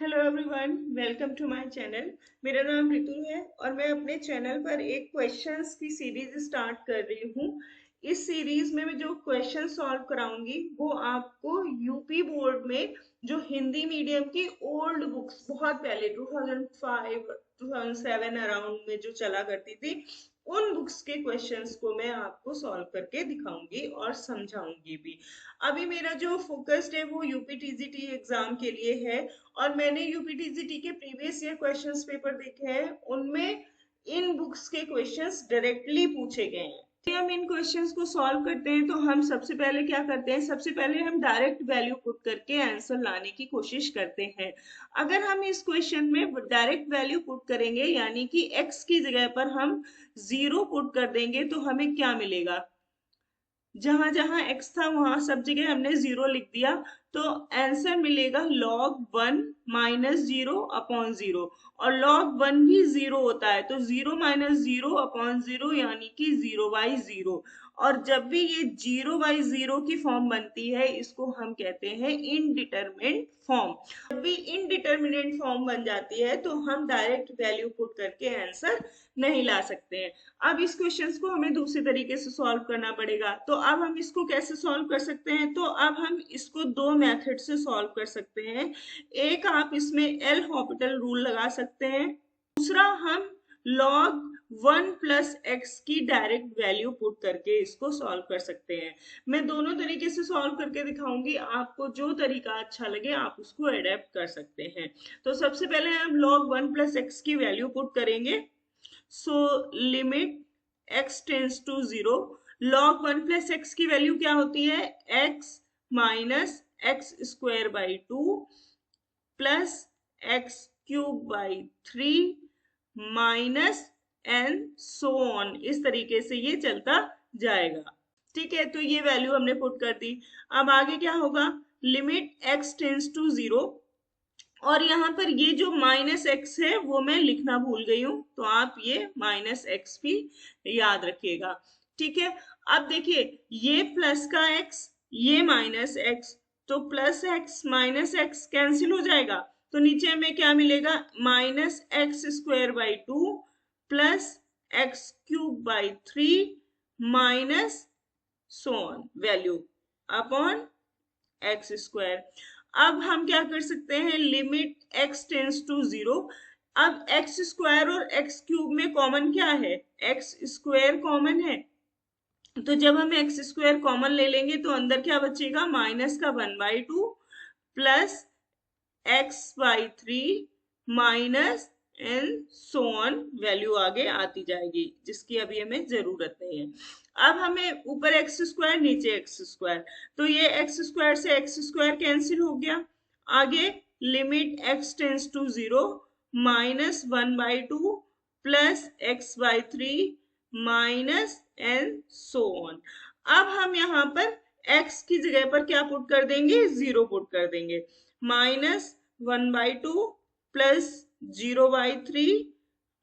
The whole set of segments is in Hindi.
Hello everyone, welcome to my channel. मेरा नाम रितु है और मैं अपने चैनल पर एक क्वेश्चंस की सीरीज स्टार्ट कर रही हूँ। इस सीरीज में मैं जो क्वेश्चन सॉल्व कराऊंगी वो आपको यूपी बोर्ड में जो हिंदी मीडियम की ओल्ड बुक्स बहुत पहले 2005 2007 अराउंड में जो चला करती थी, उन बुक्स के क्वेश्चंस को मैं आपको सॉल्व करके दिखाऊंगी और समझाऊंगी भी। अभी मेरा जो फोकस्ड है वो यूपीटीजीटी एग्जाम के लिए है और मैंने यूपीटीजीटी के प्रीवियस ईयर क्वेश्चंस पेपर देखे हैं, उनमें इन बुक्स के क्वेश्चंस डायरेक्टली पूछे गए हैं। हम इन क्वेश्चंस को सॉल्व करते हैं तो हम सबसे पहले क्या करते हैं, सबसे पहले हम डायरेक्ट वैल्यू पुट करके आंसर लाने की कोशिश करते हैं। अगर हम इस क्वेश्चन में डायरेक्ट वैल्यू पुट करेंगे यानी कि x की जगह पर हम 0 पुट कर देंगे तो हमें क्या मिलेगा। जहां जहां x था वहां सब जगह हमने 0 लिख दिया तो आंसर मिलेगा log 1 - 0/0 और log 1 भी 0 होता है तो 0 - 0/0 यानी कि 0/0। और जब भी ये 0/0 की फॉर्म बनती है इसको हम कहते हैं इनडिटरमिनेट फॉर्म। जब भी इनडिटरमिनेट फॉर्म बन जाती है तो हम डायरेक्ट वैल्यू पुट करके आंसर नहीं ला सकते हैं। अब इस क्वेश्चन को हमें दूसरे तरीके से सॉल्व करना पड़ेगा। तो अब हम इसको कैसे सॉल्व कर सकते हैं, तो अब हम इसको दो मेथड से सॉल्व कर सकते हैं। एक, आप इसमें एल हॉपिटल रूल लगा सकते हैं। दूसरा, हम log 1 + x की डायरेक्ट वैल्यू पुट करके इसको सॉल्व कर सकते हैं। मैं दोनों तरीके से सॉल्व करके दिखाऊंगी, आपको जो तरीका अच्छा लगे आप उसको अडेप्ट कर सकते हैं। तो सबसे पहले हम log 1 + x की वैल्यू पुट करेंगे। So limit x tends to 0, log 1 + x की वैल्यू क्या होती है, x minus x²/2 plus x³/3 minus and so on, इस तरीके से ये चलता जाएगा। ठीक है, तो ये वैल्यू हमने पुट कर दी। अब आगे क्या होगा, लिमिट x टेंस टू 0 और यहाँ पर ये जो -x है वो मैं लिखना भूल गई हूँ तो आप ये -x भी याद रखिएगा। ठीक है, अब देखिए ये प्लस का x, ये -x, तो +x - x कैंसिल हो जाएगा तो नीचे हमें क्या मिलेगा, -x²/2 plus x³/3 minus so on value upon x²। अब हम क्या कर सकते हैं, लिमिट x टेंस टू 0। अब x² और x³ में कॉमन क्या है, x² कॉमन है तो जब हम x² कॉमन ले लेंगे तो अंदर क्या बचेगा, -1/2 plus x/3 minus and so on, value आगे आती जाएगी जिसकी अभी हमें जरूरत नहीं है। अब हमें ऊपर x² नीचे x², तो ये x² से x² कैंसिल हो गया। आगे limit x tends to 0 -1/2 plus x/3 minus and so on. अब हम यहाँ पर x की जगह पर क्या पुट कर देंगे, 0 पुट कर देंगे। -1/2 plus 0/3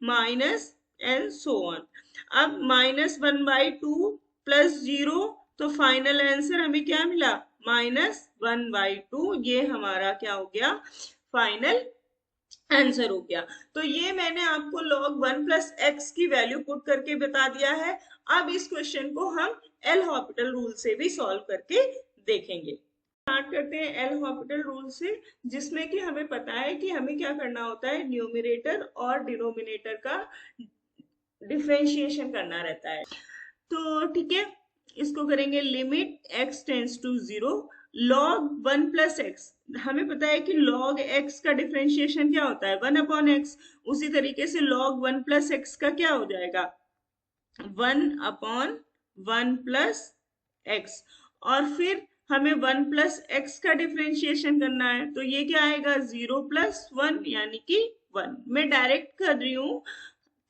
minus and so on. अब -1/2 प्लस 0 तो फाइनल आंसर हमें क्या मिला, -1/2। ये हमारा क्या हो गया, फाइनल आंसर हो गया। तो ये मैंने आपको log 1 + x की वैल्यू पुट करके बता दिया है। अब इस क्वेश्चन को हम एल हॉपिटल रूल से भी सॉल्व करके देखेंगे। स्टार्ट करते हैं एल हॉपिटल रूल से, जिसमें कि हमें पता है कि हमें क्या करना होता है, न्यूमरेटर और डिनोमिनेटर का डिफरेंशिएशन करना रहता है। तो ठीक है, इसको करेंगे limit x tends to 0, log 1 + x। हमें पता है कि log x का डिफरेंशिएशन क्या होता है, 1/x। उसी तरीके से log 1 + x का क्या हो जाएगा, 1/1 + x। और फिर हमें 1 + x का डिफरेंशिएशन करना है तो ये क्या आएगा, 0 + 1 यानी कि 1। मैं डायरेक्ट कर रही हूँ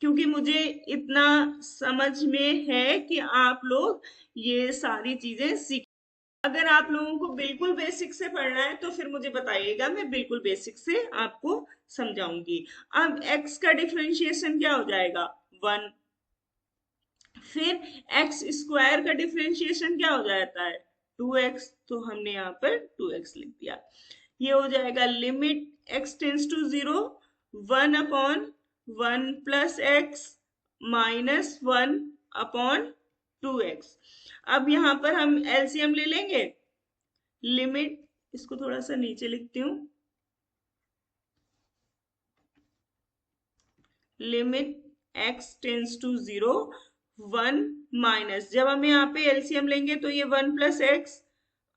क्योंकि मुझे इतना समझ में है कि आप लोग ये सारी चीजें सीख। अगर आप लोगों को बिल्कुल बेसिक से पढ़ना है तो फिर मुझे बताइएगा, मैं बिल्कुल बेसिक से आपको समझाऊंगी। अब x का डिफरेंशिएशन क्या हो जाएगा, 1। फिर x² का डिफरेंशिएशन क्या हो जाता है, 2x, तो हमने यहाँ पर 2x लिख दिया। ये हो जाएगा limit x tends to 0 1 upon 1 plus x minus 1 upon 2x। अब यहाँ पर हम एलसीएम ले लेंगे। लिमिट, इसको थोड़ा सा नीचे लिखती हूँ, limit x tends to 0 1 minus, जब हम यहाँ पे एलसीएम लेंगे तो ये 1 plus x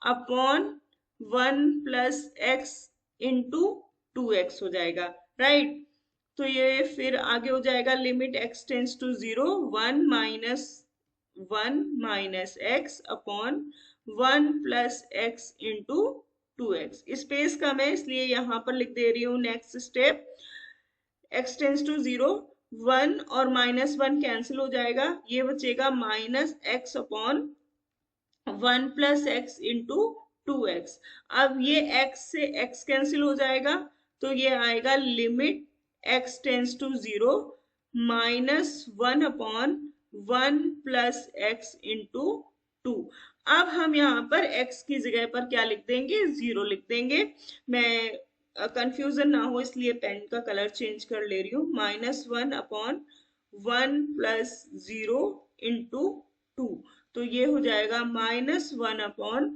upon 1 plus x into 2x हो जाएगा, राइट। तो ये फिर आगे हो जाएगा limit x tends to 0 1 minus x upon 1 plus x into 2x। Space कम है इसलिए यहाँ पर लिख दे रही हूँ next step, x tends to 0 1 और माइनस 1 कैंसिल हो जाएगा, ये बचेगा minus x upon 1 plus x into 2x। अब ये x से x कैंसिल हो जाएगा तो ये आएगा limit x tends to 0 minus 1 upon 1 plus x into 2। अब हम यहाँ पर x की जगह पर क्या लिख देंगे, 0 लिख देंगे। मैं कंफ्यूजन ना हो इसलिए पेन का कलर चेंज कर ले रही हूँ। माइनस 1 अपॉन 1 प्लस 0 इंटू 2, तो ये हो जाएगा माइनस 1 अपॉन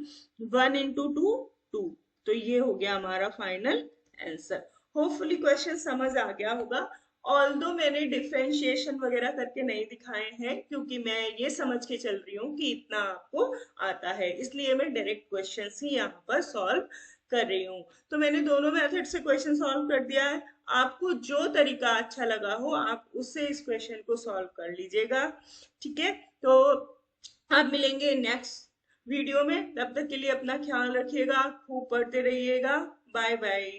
1 इंटू 2 2। तो ये हो गया हमारा फाइनल आंसर। होपफुली क्वेश्चन समझ आ गया होगा। ऑल्दो मैंने डिफरेंशिएशन वगैरह करके नहीं दिखाए हैं क्योंकि मैं ये समझ के चल रही हूँ कि इतना आपको आता है, इसलिए मैं डायरेक्ट क्वेश्चन ही यहाँ पर सॉल्व कर रही हूँ। तो मैंने दोनों मेथड से क्वेश्चन सॉल्व कर दिया है। आपको जो तरीका अच्छा लगा हो आप उससे इस क्वेश्चन को सॉल्व कर लीजिएगा, ठीक है। तो आप मिलेंगे नेक्स्ट वीडियो में, तब तक के लिए अपना ख्याल रखिएगा, खूब पढ़ते रहिएगा। Bye bye.